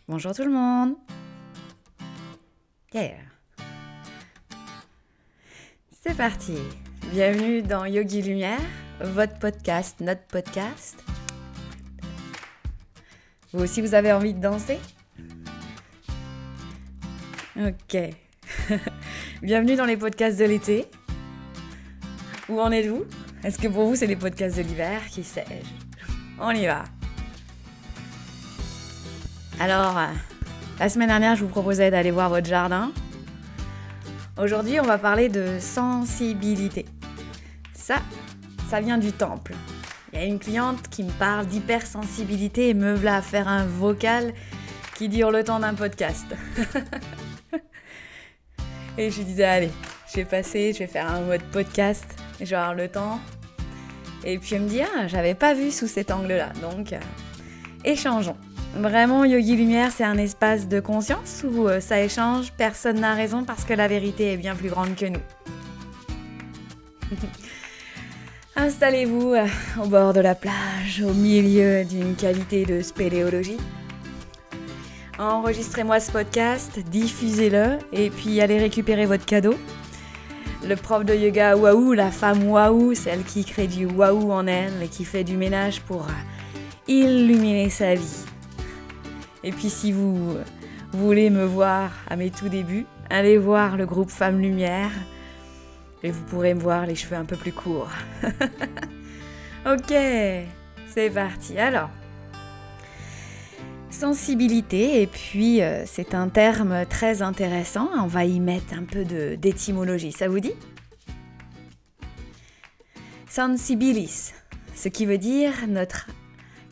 Bonjour tout le monde. Yeah. C'est parti. Bienvenue dans Yogi Lumière, votre podcast, notre podcast. Vous aussi, vous avez envie de danser? Ok. Bienvenue dans les podcasts de l'été. Où en êtes-vous? Est-ce que pour vous, c'est les podcasts de l'hiver? Qui sais-je? On y va. Alors, la semaine dernière, je vous proposais d'aller voir votre jardin. Aujourd'hui, on va parler de sensibilité. Ça vient du temple. Il y a une cliente qui me parle d'hypersensibilité et me voilà à faire un vocal qui dure le temps d'un podcast. Et je lui disais, allez, je vais faire un mode podcast, je vais avoir le temps. Et puis elle me dit, j'avais pas vu sous cet angle-là, donc échangeons. Vraiment, Yogi Lumière, c'est un espace de conscience où ça échange, personne n'a raison parce que la vérité est bien plus grande que nous. Installez-vous au bord de la plage, au milieu d'une cavité de spéléologie. Enregistrez-moi ce podcast, diffusez-le et puis allez récupérer votre cadeau. Le prof de yoga waouh, la femme waouh, celle qui crée du waouh en elle et qui fait du ménage pour illuminer sa vie. Et puis si vous voulez me voir à mes tout débuts, allez voir le groupe Femmes Lumière et vous pourrez me voir les cheveux un peu plus courts. Ok, c'est parti. Alors, sensibilité, et puis c'est un terme très intéressant, on va y mettre un peu d'étymologie, ça vous dit? Sensibilis, ce qui veut dire notre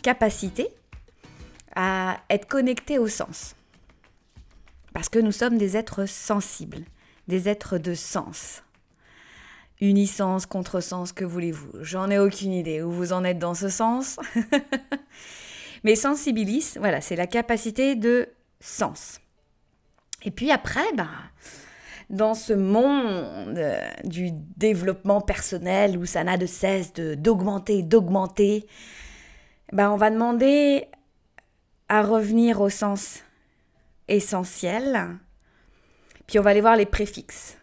capacité à être connecté au sens. Parce que nous sommes des êtres sensibles, des êtres de sens. Unisens, contresens, que voulez-vous? J'en ai aucune idée où vous en êtes dans ce sens. Mais sensibilis, voilà, c'est la capacité de sens. Et puis après, dans ce monde du développement personnel où ça n'a de cesse d'augmenter, on va demander à revenir au sens essentiel. Puis on va aller voir les préfixes.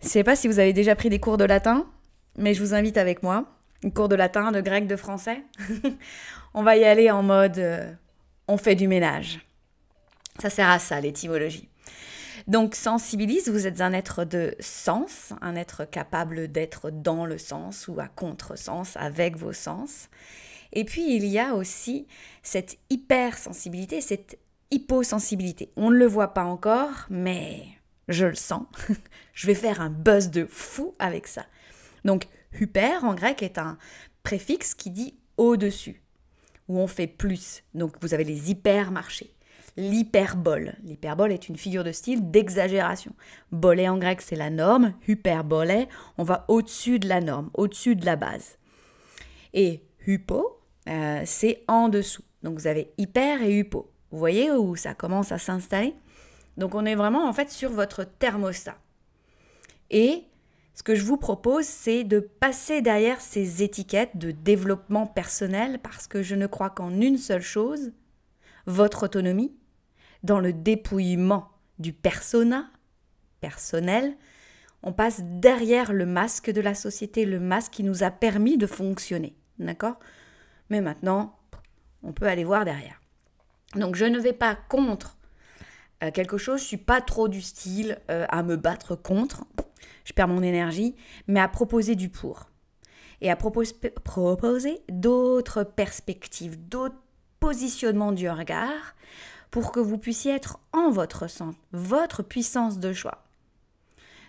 Je ne sais pas si vous avez déjà pris des cours de latin, mais je vous invite avec moi. Un cours de latin, de grec, de français. On va y aller en mode on fait du ménage. Ça sert à ça, l'étymologie. Donc, sensibilis, vous êtes un être de sens, un être capable d'être dans le sens ou à contresens avec vos sens. Et puis, il y a aussi cette hypersensibilité, cette hyposensibilité. On ne le voit pas encore, mais je le sens. Je vais faire un buzz de fou avec ça. Donc, hyper, en grec, est un préfixe qui dit au-dessus, où on fait plus. Donc, vous avez les hypermarchés. L'hyperbole. L'hyperbole est une figure de style d'exagération. Bolé en grec, c'est la norme. Hyperbolé, on va au-dessus de la norme, au-dessus de la base. Et hypo, c'est en dessous. Donc, vous avez hyper et hypo. Vous voyez où ça commence à s'installer? Donc, on est vraiment en fait sur votre thermostat. Et ce que je vous propose, c'est de passer derrière ces étiquettes de développement personnel parce que je ne crois qu'en une seule chose, votre autonomie, dans le dépouillement du persona personnel, on passe derrière le masque de la société, le masque qui nous a permis de fonctionner. D'accord ? Mais maintenant, on peut aller voir derrière. Donc, je ne vais pas contre quelque chose, je ne suis pas trop du style à me battre contre, je perds mon énergie, mais à proposer du pour. Et à proposer d'autres perspectives, d'autres positionnements du regard pour que vous puissiez être en votre centre, votre puissance de choix.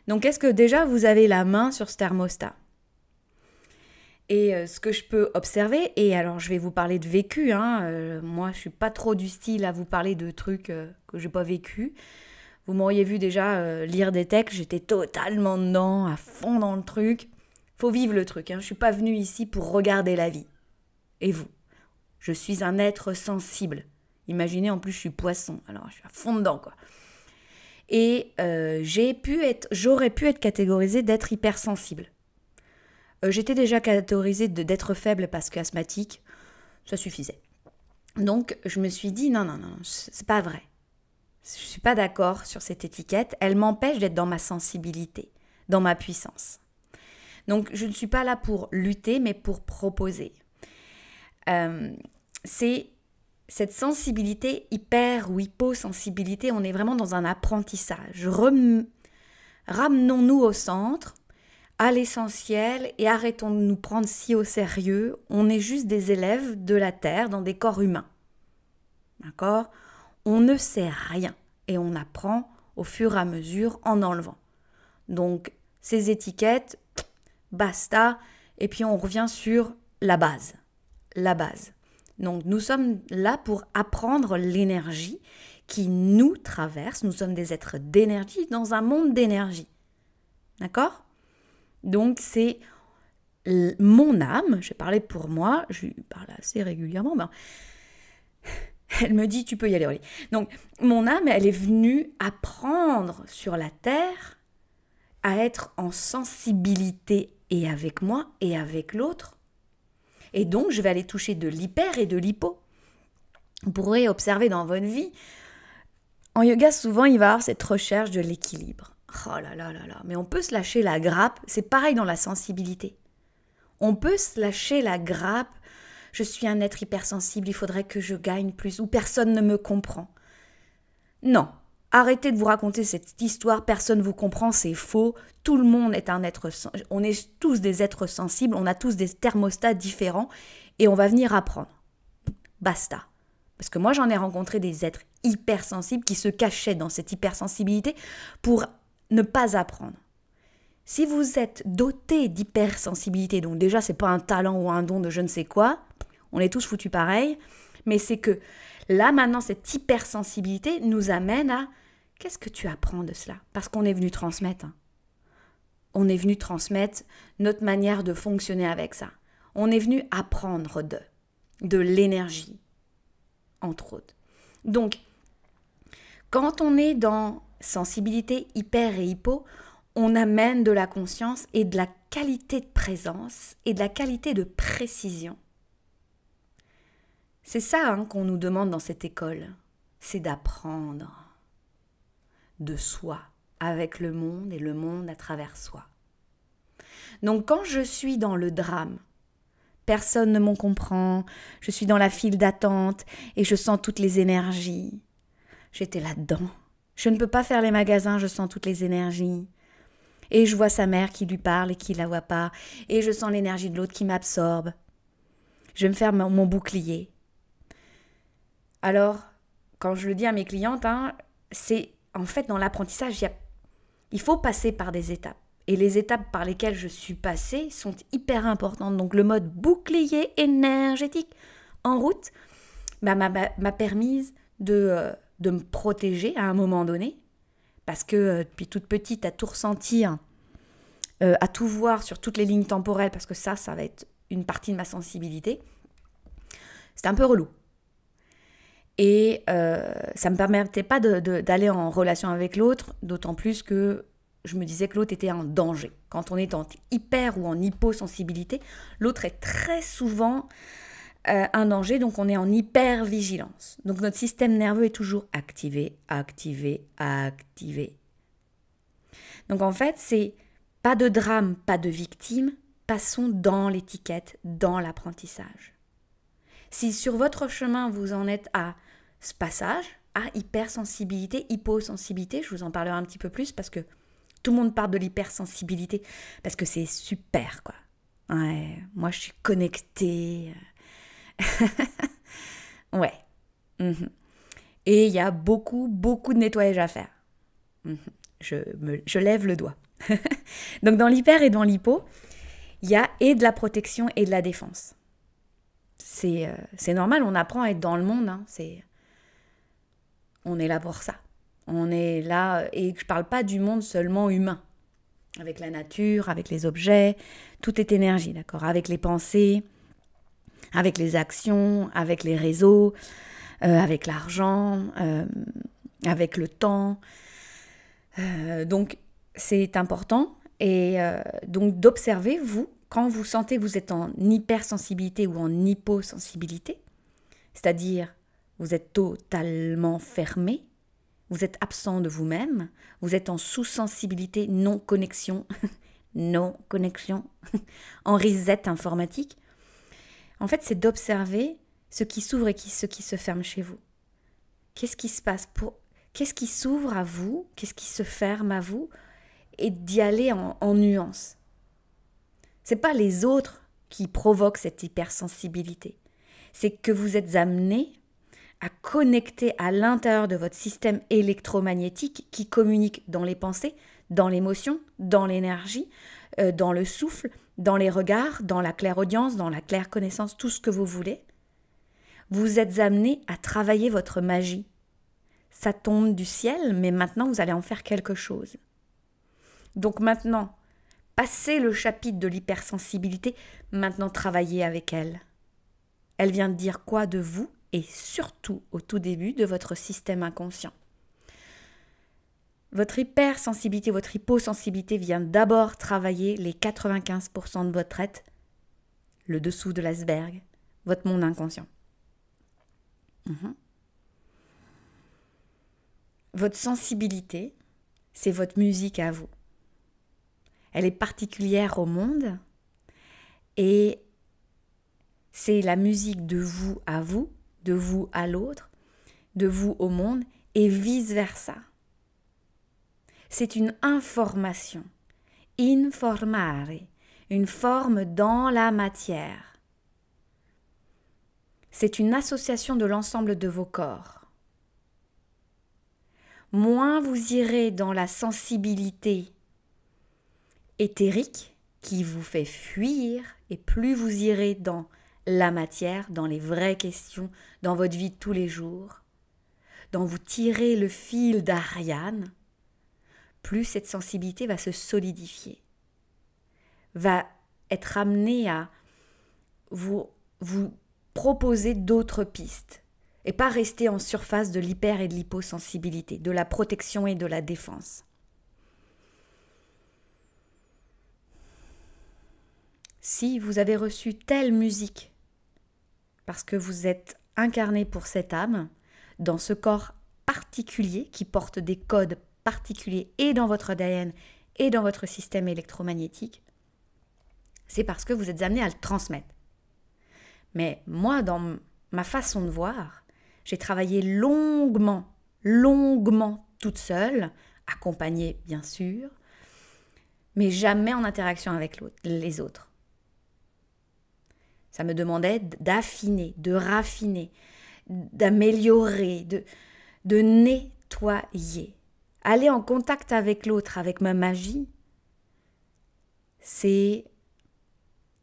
Donc, est-ce que déjà vous avez la main sur ce thermostat ? Et ce que je peux observer, et alors je vais vous parler de vécu, moi je suis pas trop du style à vous parler de trucs que j'ai pas vécu. Vous m'auriez vu déjà lire des textes, j'étais totalement dedans, à fond dans le truc. Faut vivre le truc, je suis pas venue ici pour regarder la vie. Et vous ? Je suis un être sensible. Imaginez, en plus je suis poisson, alors je suis à fond dedans quoi. Et j'aurais pu être catégorisée d'être hypersensible. J'étais déjà catégorisée d'être faible parce qu'asthmatique, ça suffisait. Donc, je me suis dit, non, non, non, c'est pas vrai. Je ne suis pas d'accord sur cette étiquette. Elle m'empêche d'être dans ma sensibilité, dans ma puissance. Donc, je ne suis pas là pour lutter, mais pour proposer. C'est cette sensibilité hyper ou hyposensibilité, on est vraiment dans un apprentissage. Ramenons-nous au centre, à l'essentiel, et arrêtons de nous prendre si au sérieux. On est juste des élèves de la Terre dans des corps humains. D'accord ? On ne sait rien et on apprend au fur et à mesure en enlevant. Donc, ces étiquettes, basta, et puis on revient sur la base. La base. Donc, nous sommes là pour apprendre l'énergie qui nous traverse. Nous sommes des êtres d'énergie dans un monde d'énergie. D'accord ? Donc, c'est mon âme, je vais parler pour moi, je lui parle assez régulièrement, ben, elle me dit, tu peux y aller, Aurélie. Donc, mon âme, elle est venue apprendre sur la Terre à être en sensibilité et avec moi et avec l'autre. Et donc, je vais aller toucher de l'hyper et de l'hypo. Vous pourrez observer dans votre vie, en yoga, souvent, il va y avoir cette recherche de l'équilibre. Oh là là là là, mais on peut se lâcher la grappe, c'est pareil dans la sensibilité. On peut se lâcher la grappe, je suis un être hypersensible, il faudrait que je gagne plus, ou personne ne me comprend. Non, arrêtez de vous raconter cette histoire, personne ne vous comprend, c'est faux. Tout le monde est un être, on est tous des êtres sensibles, on a tous des thermostats différents et on va venir apprendre. Basta. Parce que moi, j'en ai rencontré des êtres hypersensibles qui se cachaient dans cette hypersensibilité pour ne pas apprendre. Si vous êtes doté d'hypersensibilité, donc déjà, c'est pas un talent ou un don de je ne sais quoi, on est tous foutus pareil, mais c'est que là, maintenant, cette hypersensibilité nous amène à qu'est-ce que tu apprends de cela ? Parce qu'on est venu transmettre. On est venu transmettre notre manière de fonctionner avec ça. On est venu apprendre de l'énergie, entre autres. Donc, quand on est dans sensibilité hyper et hypo, on amène de la conscience et de la qualité de présence et de la qualité de précision. C'est ça qu'on nous demande dans cette école, c'est d'apprendre de soi, avec le monde et le monde à travers soi. Donc quand je suis dans le drame, personne ne m'en comprend, je suis dans la file d'attente et je sens toutes les énergies. J'étais là-dedans. Je ne peux pas faire les magasins, je sens toutes les énergies. Et je vois sa mère qui lui parle et qui ne la voit pas. Et je sens l'énergie de l'autre qui m'absorbe. Je vais me faire mon bouclier. Alors, quand je le dis à mes clientes, c'est en fait dans l'apprentissage, il faut passer par des étapes. Et les étapes par lesquelles je suis passée sont hyper importantes. Donc le mode bouclier énergétique en route m'a permise de me protéger à un moment donné. Parce que depuis toute petite, à tout ressentir, à tout voir sur toutes les lignes temporelles, parce que ça va être une partie de ma sensibilité, c'est un peu relou. Et ça ne me permettait pas d'aller en relation avec l'autre, d'autant plus que je me disais que l'autre était un danger. Quand on est en hyper ou en hyposensibilité, l'autre est très souvent un danger, donc on est en hyper-vigilance. Donc notre système nerveux est toujours activé, activé, activé. Donc en fait, c'est pas de drame, pas de victime, passons dans l'étiquette, dans l'apprentissage. Si sur votre chemin, vous en êtes à ce passage, à hypersensibilité, hyposensibilité, je vous en parlerai un petit peu plus parce que tout le monde parle de l'hypersensibilité, parce que c'est super, quoi. Ouais, moi, je suis connectée. Ouais. Et il y a beaucoup, beaucoup de nettoyage à faire. Je lève le doigt. Donc, dans l'hyper et dans l'hypo, il y a et de la protection et de la défense. C'est normal, on apprend à être dans le monde. On est là pour ça. On est là, et je ne parle pas du monde seulement humain, avec la nature, avec les objets, tout est énergie, d'accord, avec les pensées, avec les actions, avec les réseaux, avec l'argent, avec le temps. Donc, c'est important, et donc d'observer, vous, quand vous sentez que vous êtes en hypersensibilité ou en hyposensibilité, C'est-à-dire, vous êtes totalement fermé, vous êtes absent de vous-même, vous êtes en sous-sensibilité, non-connexion, non-connexion, en reset informatique. En fait, c'est d'observer ce qui s'ouvre et ce qui se ferme chez vous. Qu'est-ce qui se passe qu'est-ce qui s'ouvre à vous, qu'est-ce qui se ferme à vous, et d'y aller en nuances. C'est pas les autres qui provoquent cette hypersensibilité. C'est que vous êtes amené à connecter à l'intérieur de votre système électromagnétique qui communique dans les pensées, dans l'émotion, dans l'énergie, dans le souffle, dans les regards, dans la clairaudience, dans la claire connaissance, tout ce que vous voulez. Vous êtes amené à travailler votre magie. Ça tombe du ciel, mais maintenant vous allez en faire quelque chose. Donc maintenant, passez le chapitre de l'hypersensibilité, maintenant travaillez avec elle. Elle vient de dire quoi de vous et surtout au tout début de votre système inconscient. Votre hypersensibilité, votre hyposensibilité vient d'abord travailler les 95% de votre être, le dessous de l'iceberg, votre monde inconscient. Votre sensibilité, c'est votre musique à vous. Elle est particulière au monde et c'est la musique de vous à l'autre, de vous au monde et vice-versa. C'est une information, informare, une forme dans la matière. C'est une association de l'ensemble de vos corps. Moins vous irez dans la sensibilité éthérique qui vous fait fuir, et plus vous irez dans la matière, dans les vraies questions, dans votre vie de tous les jours, dans vous tirer le fil d'Ariane, plus cette sensibilité va se solidifier, va être amenée à vous proposer d'autres pistes et pas rester en surface de l'hyper et de l'hyposensibilité, de la protection et de la défense. Si vous avez reçu telle musique parce que vous êtes incarné pour cette âme, dans ce corps particulier qui porte des codes particuliers et dans votre ADN et dans votre système électromagnétique, c'est parce que vous êtes amené à le transmettre. Mais moi, dans ma façon de voir, j'ai travaillé longuement toute seule, accompagnée bien sûr, mais jamais en interaction avec les autres. Ça me demandait d'affiner, de raffiner, d'améliorer, de nettoyer. Aller en contact avec l'autre, avec ma magie, c'est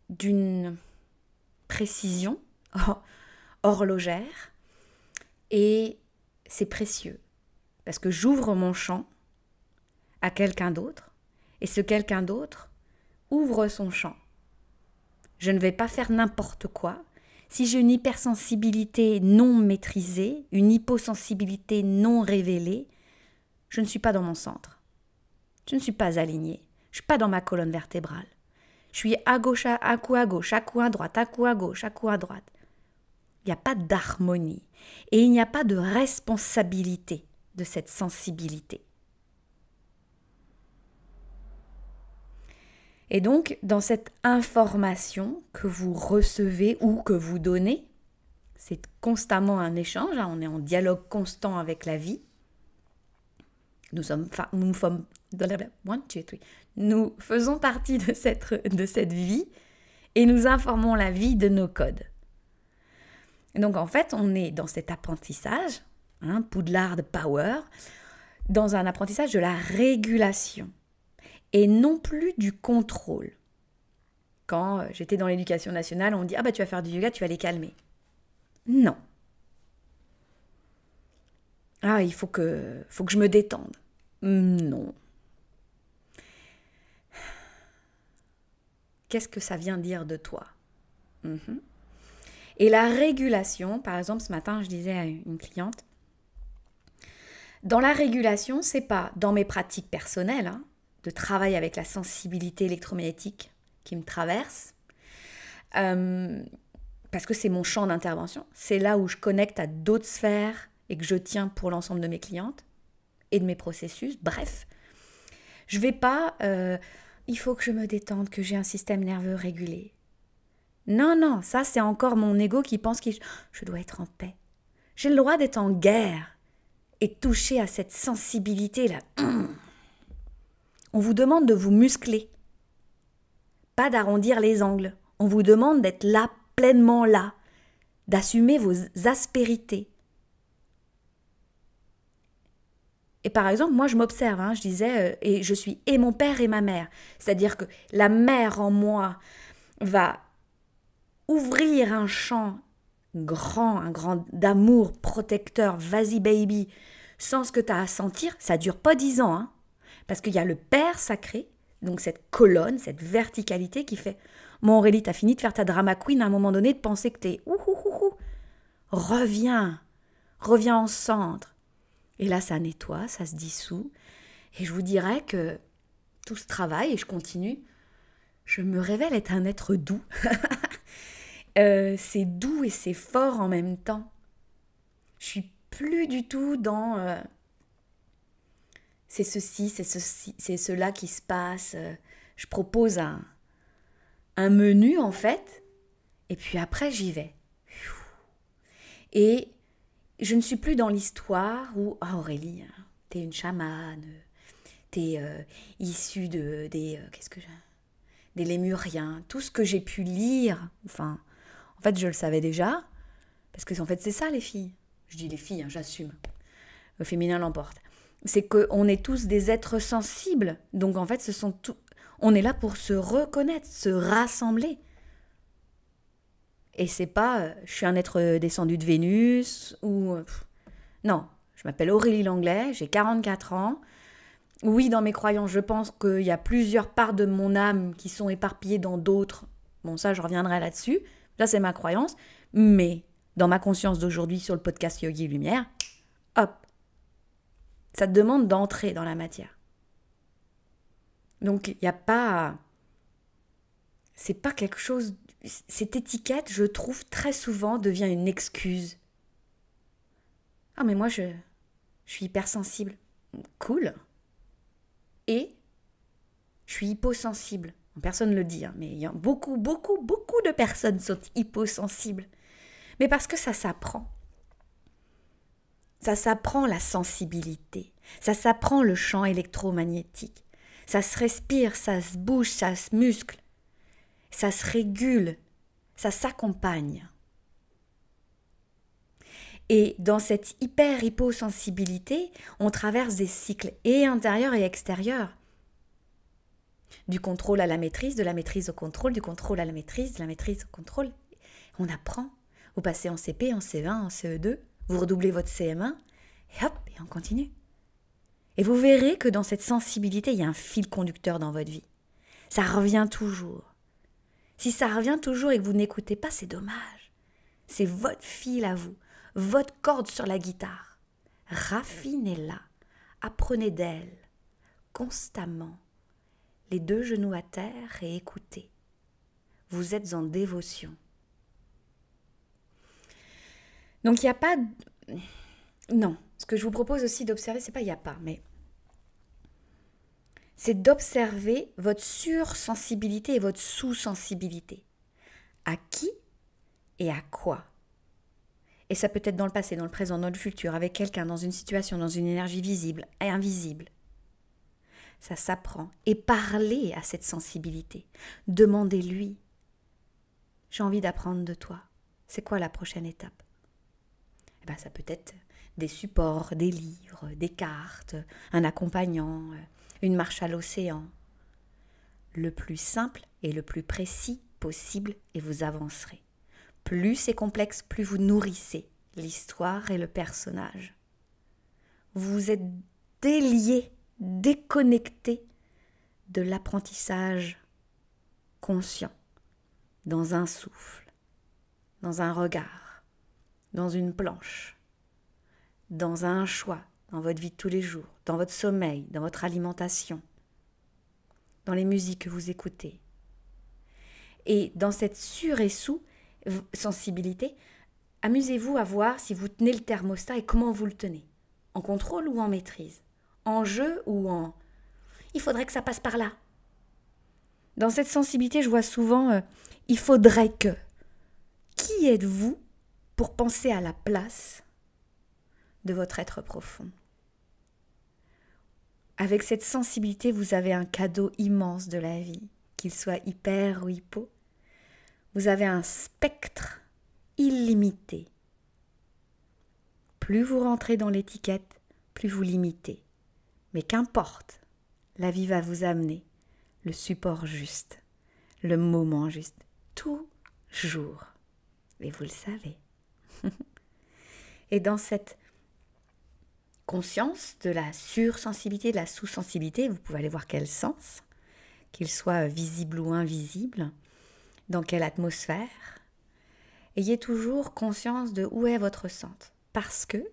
d'une précision horlogère et c'est précieux parce que j'ouvre mon champ à quelqu'un d'autre et ce quelqu'un d'autre ouvre son champ. Je ne vais pas faire n'importe quoi. Si j'ai une hypersensibilité non maîtrisée, une hyposensibilité non révélée, je ne suis pas dans mon centre. Je ne suis pas alignée. Je ne suis pas dans ma colonne vertébrale. Je suis à gauche, à coup à gauche, à coup à droite, à coup à gauche, à coup à droite. Il n'y a pas d'harmonie et il n'y a pas de responsabilité de cette sensibilité. Et donc, dans cette information que vous recevez ou que vous donnez, c'est constamment un échange, on est en dialogue constant avec la vie. Nous faisons partie de cette vie et nous informons la vie de nos codes. Et donc, en fait, on est dans cet apprentissage, Poudlard Power, dans un apprentissage de la régulation. Et non plus du contrôle. Quand j'étais dans l'éducation nationale, on me dit « Ah bah tu vas faire du yoga, tu vas les calmer. » Non. Ah, il faut que je me détende. Non. Qu'est-ce que ça vient dire de toi ? Et la régulation, par exemple, ce matin, je disais à une cliente, dans la régulation, c'est pas dans mes pratiques personnelles, de travail avec la sensibilité électromagnétique qui me traverse. parce que c'est mon champ d'intervention, c'est là où je connecte à d'autres sphères et que je tiens pour l'ensemble de mes clientes et de mes processus. Bref, je vais pas, il faut que je me détende, que j'ai un système nerveux régulé. Non, non, ça c'est encore mon ego qui pense que je dois être en paix. J'ai le droit d'être en guerre et toucher à cette sensibilité-là. On vous demande de vous muscler, pas d'arrondir les angles. On vous demande d'être là, pleinement là, d'assumer vos aspérités. Et par exemple, moi je m'observe, je disais, et je suis et mon père et ma mère. C'est-à-dire que la mère en moi va ouvrir un champ grand, un grand d'amour protecteur, vas-y baby, sans ce que tu as à sentir. Ça dure pas 10 ans, hein, parce qu'il y a le père sacré, donc cette colonne, cette verticalité qui fait « Mon Aurélie, t'as fini de faire ta drama queen à un moment donné, de penser que t'es ouh. Reviens en centre. » Et là, ça nettoie, ça se dissout. Et je vous dirais que tout ce travail, et je continue, je me révèle être un être doux. C'est doux et c'est fort en même temps. Je suis plus du tout dans c'est ceci, c'est cela qui se passe. Je propose un menu en fait, et puis après j'y vais. Et je ne suis plus dans l'histoire où Aurélie, t'es une chamane, t'es issue des Lémuriens, tout ce que j'ai pu lire. Enfin, en fait, je le savais déjà, parce que en fait, c'est ça les filles. Je dis les filles, j'assume. Le féminin l'emporte. C'est qu'on est tous des êtres sensibles. Donc en fait, on est là pour se reconnaître, se rassembler. Et c'est pas, je suis un être descendu de Vénus, ou... non, je m'appelle Aurélie Langlais, j'ai 44 ans. Oui, dans mes croyances, je pense qu'il y a plusieurs parts de mon âme qui sont éparpillées dans d'autres. Bon, ça, je reviendrai là-dessus. Là, c'est ma croyance. Mais dans ma conscience d'aujourd'hui sur le podcast Yogi Lumière, hop, ça te demande d'entrer dans la matière. Donc, il n'y a pas... C'est pas quelque chose... Cette étiquette, je trouve, très souvent devient une excuse. Ah, mais moi, je suis hypersensible. Cool. Et je suis hyposensible. Personne ne le dit, mais il y a beaucoup de personnes sont hyposensibles. Mais parce que ça s'apprend. Ça s'apprend la sensibilité. Ça s'apprend le champ électromagnétique. Ça se respire, ça se bouge, ça se muscle. Ça se régule. Ça s'accompagne. Et dans cette hypersensibilité, on traverse des cycles et intérieurs et extérieurs. Du contrôle à la maîtrise, de la maîtrise au contrôle, du contrôle à la maîtrise, de la maîtrise au contrôle. On apprend. Vous passez en CP, en CE1, en CE2, vous redoublez votre CM1, et hop, et on continue. Et vous verrez que dans cette sensibilité, il y a un fil conducteur dans votre vie. Ça revient toujours. Si ça revient toujours et que vous n'écoutez pas, c'est dommage. C'est votre fil à vous, votre corde sur la guitare. Raffinez-la, apprenez d'elle, constamment. Les 2 genoux à terre et écoutez. Vous êtes en dévotion. Donc il n'y a pas... Non, ce que je vous propose aussi d'observer, c'est pas il n'y a pas, mais c'est d'observer votre sursensibilité et votre sous-sensibilité. À qui et à quoi? Et ça peut être dans le passé, dans le présent, dans le futur, avec quelqu'un, dans une situation, dans une énergie visible et invisible. Ça s'apprend. Et parlez à cette sensibilité. Demandez-lui. J'ai envie d'apprendre de toi. C'est quoi la prochaine étape? Ça peut être des supports, des livres, des cartes, un accompagnant, une marche à l'océan. Le plus simple et le plus précis possible et vous avancerez. Plus c'est complexe, plus vous nourrissez l'histoire et le personnage. Vous êtes délié, déconnecté de l'apprentissage conscient, dans un souffle, dans un regard, dans une planche, dans un choix, dans votre vie de tous les jours, dans votre sommeil, dans votre alimentation, dans les musiques que vous écoutez. Et dans cette sur et sous, sensibilité, amusez-vous à voir si vous tenez le thermostat et comment vous le tenez. En contrôle ou en maîtrise? En jeu ou en... Il faudrait que ça passe par là. Dans cette sensibilité, je vois souvent il faudrait que. Qui êtes-vous pour penser à la place de votre être profond? Avec cette sensibilité, vous avez un cadeau immense de la vie, qu'il soit hyper ou hypo. Vous avez un spectre illimité. Plus vous rentrez dans l'étiquette, plus vous limitez. Mais qu'importe, la vie va vous amener le support juste, le moment juste, toujours. Et vous le savez. Et dans cette conscience de la sursensibilité, de la sous-sensibilité, vous pouvez aller voir quel sens, qu'il soit visible ou invisible, dans quelle atmosphère. Ayez toujours conscience de où est votre centre. Parce que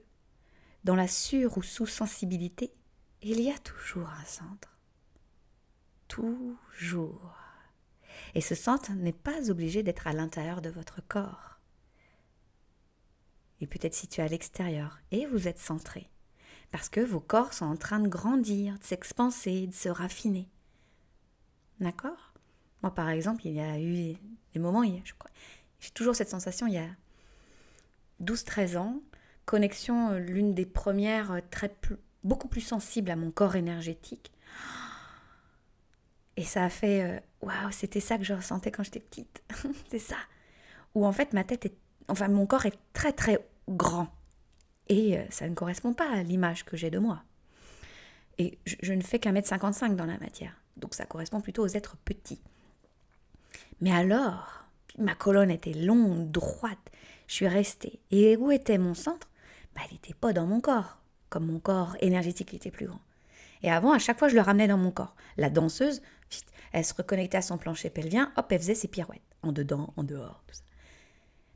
dans la sur- ou sous-sensibilité, il y a toujours un centre. Toujours. Et ce centre n'est pas obligé d'être à l'intérieur de votre corps. Il peut être situé à l'extérieur et vous êtes centré. Parce que vos corps sont en train de grandir, de s'expanser, de se raffiner. D'accord? Moi, par exemple, il y a eu des moments, j'ai toujours cette sensation, il y a 12-13 ans, connexion, l'une des premières, beaucoup plus sensible à mon corps énergétique. Et ça a fait, waouh, c'était ça que je ressentais quand j'étais petite. C'est ça. Où en fait, mon corps est très très grand. Et ça ne correspond pas à l'image que j'ai de moi. Et je ne fais qu'1,55 m dans la matière. Donc ça correspond plutôt aux êtres petits. Mais alors, ma colonne était longue, droite. Je suis restée. Et où était mon centre? Il n'était pas dans mon corps. Comme mon corps énergétique était plus grand. Et avant, à chaque fois, je le ramenais dans mon corps. La danseuse, elle se reconnectait à son plancher pelvien. Hop, elle faisait ses pirouettes. En dedans, en dehors, tout ça.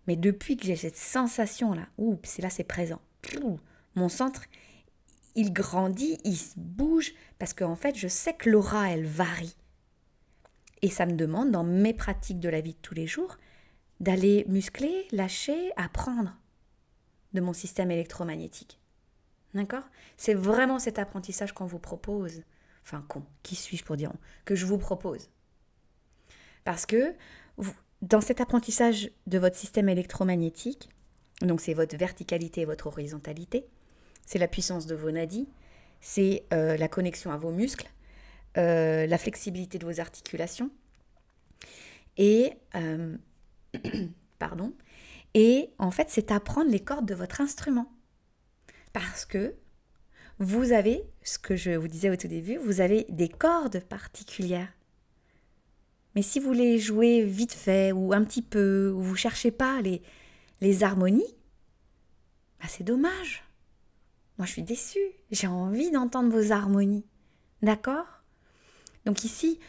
Mais depuis que j'ai cette sensation-là, c'est présent. Mon centre, il grandit, il se bouge, parce qu'en fait, je sais que l'aura, elle varie. Et ça me demande, dans mes pratiques de la vie de tous les jours, d'aller muscler, lâcher, apprendre de mon système électromagnétique. D'accord? C'est vraiment cet apprentissage qu'on vous propose. Enfin, qui suis-je pour dire que je vous propose. Parce que dans cet apprentissage de votre système électromagnétique, donc c'est votre verticalité et votre horizontalité, c'est la puissance de vos nadis, c'est la connexion à vos muscles, la flexibilité de vos articulations, et et en fait c'est apprendre les cordes de votre instrument. Parce que vous avez, ce que je vous disais au tout début, vous avez des cordes particulières. Mais si vous les jouez vite fait ou un petit peu, ou vous ne cherchez pas les harmonies, c'est dommage. Moi, je suis déçue. J'ai envie d'entendre vos harmonies. D'accord? Donc ici,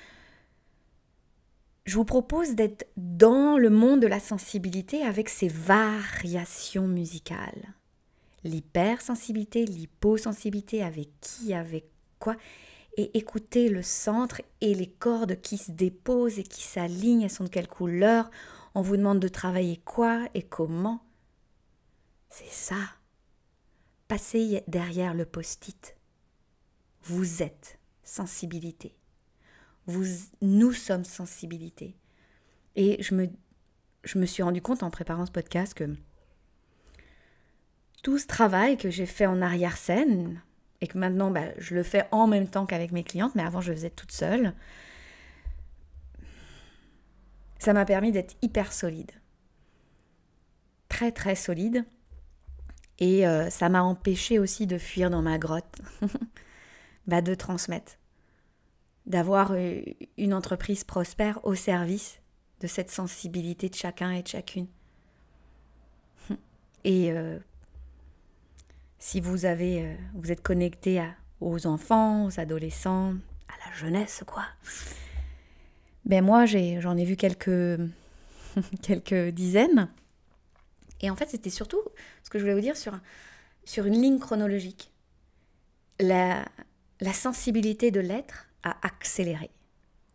je vous propose d'être dans le monde de la sensibilité avec ces variations musicales. L'hypersensibilité, l'hyposensibilité, avec qui, avec quoi, et écouter le centre et les cordes qui se déposent et qui s'alignent, elles sont de quelle couleur, on vous demande de travailler quoi et comment. C'est ça. Passez derrière le post-it. Vous êtes sensibilité. Nous sommes sensibilité. Et je me suis rendu compte en préparant ce podcast que tout ce travail que j'ai fait en arrière-scène, et que maintenant je le fais en même temps qu'avec mes clientes, mais avant je le faisais toute seule, ça m'a permis d'être hyper solide. Très très solide. Et ça m'a empêché aussi de fuir dans ma grotte, de transmettre, d'avoir une entreprise prospère au service de cette sensibilité de chacun et de chacune. Et si vous êtes connecté aux enfants, aux adolescents, à la jeunesse, quoi. Moi, j'en ai vu quelques dizaines. Et en fait, c'était surtout ce que je voulais vous dire sur une ligne chronologique. La sensibilité de l'être a accéléré.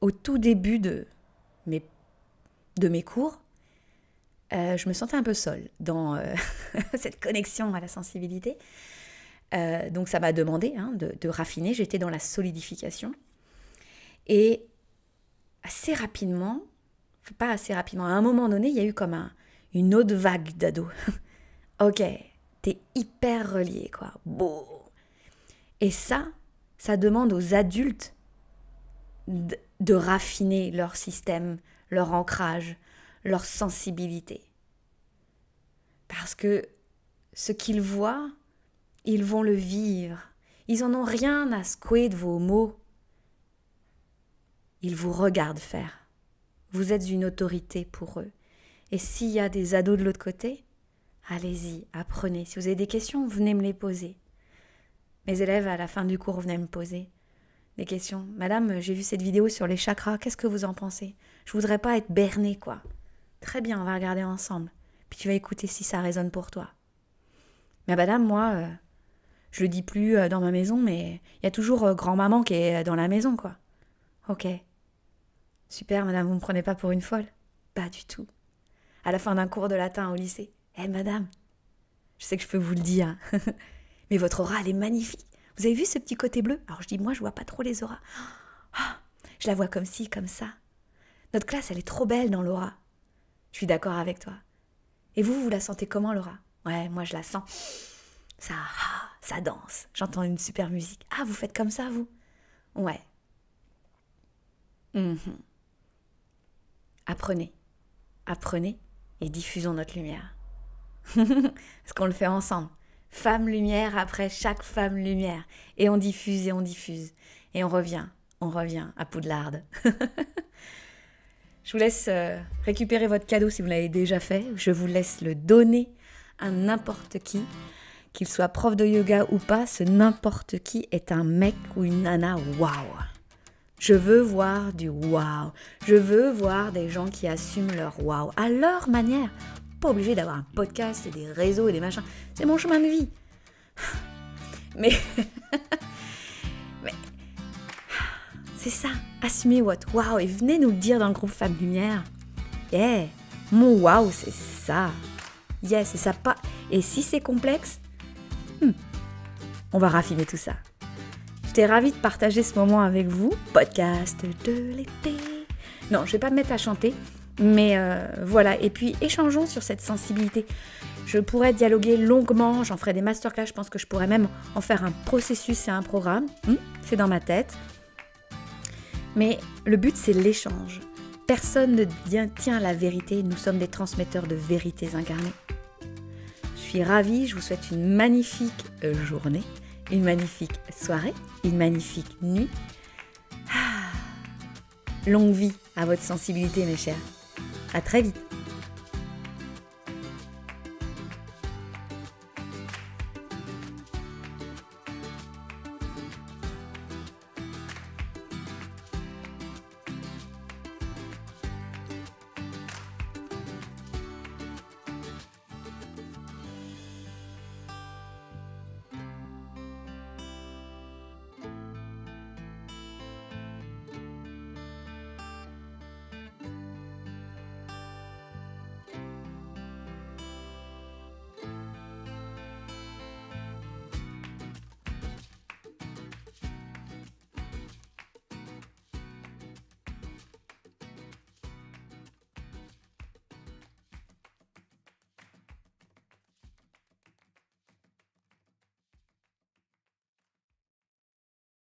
Au tout début de mes cours, je me sentais un peu seule dans cette connexion à la sensibilité. Donc ça m'a demandé de raffiner, j'étais dans la solidification. Et assez rapidement, pas assez rapidement, à un moment donné, il y a eu comme une autre vague d'ados. Ok, t'es hyper relié, quoi. Bon. Et ça demande aux adultes de raffiner leur système, leur ancrage, leur sensibilité. Parce que ce qu'ils voient, ils vont le vivre. Ils en ont rien à secouer de vos mots. Ils vous regardent faire. Vous êtes une autorité pour eux. Et s'il y a des ados de l'autre côté, allez-y, apprenez. Si vous avez des questions, venez me les poser. Mes élèves, à la fin du cours, venaient me poser des questions. Madame, j'ai vu cette vidéo sur les chakras, qu'est-ce que vous en pensez? Je voudrais pas être bernée, quoi. Très bien, on va regarder ensemble. Puis tu vas écouter si ça résonne pour toi. Mais madame, moi, je le dis plus dans ma maison, mais il y a toujours grand-maman qui est dans la maison, quoi. Ok. Super, madame, vous me prenez pas pour une folle? Pas du tout. À la fin d'un cours de latin au lycée. Madame, je sais que je peux vous le dire, mais votre aura, elle est magnifique. Vous avez vu ce petit côté bleu? Alors je dis, moi, je vois pas trop les auras. Je la vois comme ci, comme ça. Notre classe, elle est trop belle dans l'aura. Je suis d'accord avec toi. Et vous la sentez comment, l'aura? Ouais, moi, je la sens. Ça danse. J'entends une super musique. Ah, vous faites comme ça, vous? Ouais. Apprenez et diffusons notre lumière. Parce qu'on le fait ensemble. Femme lumière après chaque femme lumière. Et on diffuse. Et on revient à Poudlard. Je vous laisse récupérer votre cadeau si vous l'avez déjà fait. Je vous laisse le donner à n'importe qui. Qu'il soit prof de yoga ou pas, ce n'importe qui est un mec ou une nana waouh. Je veux voir du waouh. Je veux voir des gens qui assument leur waouh à leur manière. Pas obligé d'avoir un podcast et des réseaux et des machins. C'est mon chemin de vie. Mais c'est ça. Assumez votre waouh et venez nous le dire dans le groupe Femmes Lumière. Mon waouh, c'est ça. C'est ça pas. Et si c'est complexe, on va raffiner tout ça. J'étais ravie de partager ce moment avec vous. Podcast de l'été. Non, je vais pas me mettre à chanter, mais voilà. Et puis, échangeons sur cette sensibilité. Je pourrais dialoguer longuement, j'en ferai des masterclass, je pense que je pourrais même en faire un processus et un programme. C'est dans ma tête. Mais le but, c'est l'échange. Personne ne tient la vérité, nous sommes des transmetteurs de vérités incarnées. Je suis ravie, je vous souhaite une magnifique journée, une magnifique soirée, une magnifique nuit. Longue vie à votre sensibilité, mes chers. À très vite.